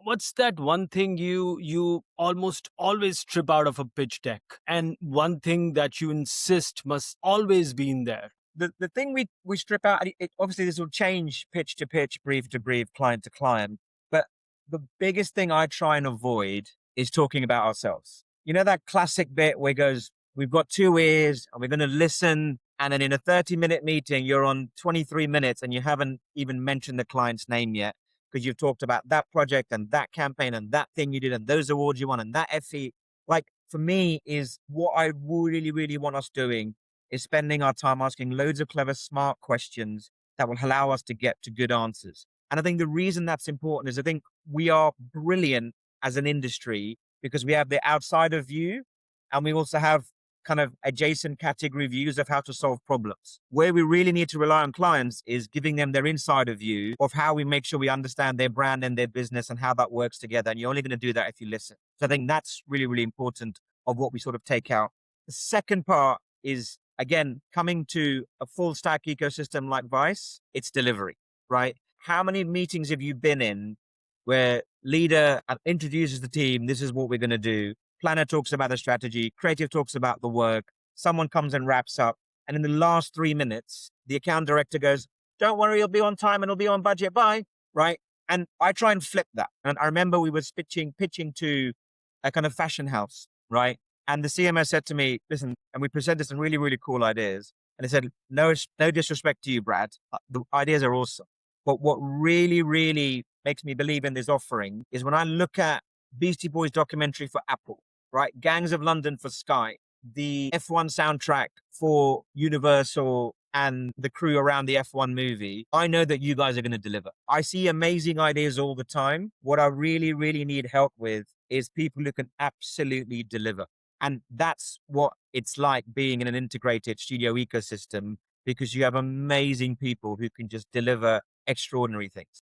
What's that one thing you almost always strip out of a pitch deck, and one thing that you insist must always be in there? The thing we strip out, obviously this will change pitch to pitch, brief to brief, client to client. But the biggest thing I try and avoid is talking about ourselves. You know, that classic bit where it goes, we've got two ears and we're going to listen. And then in a 30-minute meeting, you're on 23 minutes and you haven't even mentioned the client's name yet because you've talked about that project and that campaign and that thing you did and those awards you won and that FE. Like, for me, is what I really, really want us doing is spending our time asking loads of clever, smart questions that will allow us to get to good answers. And I think the reason that's important is I think we are brilliant as an industry because we have the outsider view and we also have kind of adjacent category views of how to solve problems. Where we really need to rely on clients is giving them their insider view of how we make sure we understand their brand and their business and how that works together. And you're only going to do that if you listen. So I think that's really, really important of what we sort of take out. The second part is, again, coming to a full stack ecosystem like Vice, it's delivery, right? How many meetings have you been in where leader introduces the team, this is what we're going to do. Planner talks about the strategy, creative talks about the work, someone comes and wraps up. And in the last 3 minutes, the account director goes, don't worry, it'll be on time and it'll be on budget. Bye. Right. And I try and flip that. And I remember we were pitching to a kind of fashion house. Right. And the CMO said to me, listen, and we presented some really, really cool ideas. And he said, no disrespect to you, Brad. The ideas are awesome. But what really, really makes me believe in this offering is when I look at Beastie Boys documentary for Apple, right? Gangs of London for Sky, the F1 soundtrack for Universal and the crew around the F1 movie. I know that you guys are going to deliver. I see amazing ideas all the time. What I really, really need help with is people who can absolutely deliver. And that's what it's like being in an integrated studio ecosystem because you have amazing people who can just deliver extraordinary things.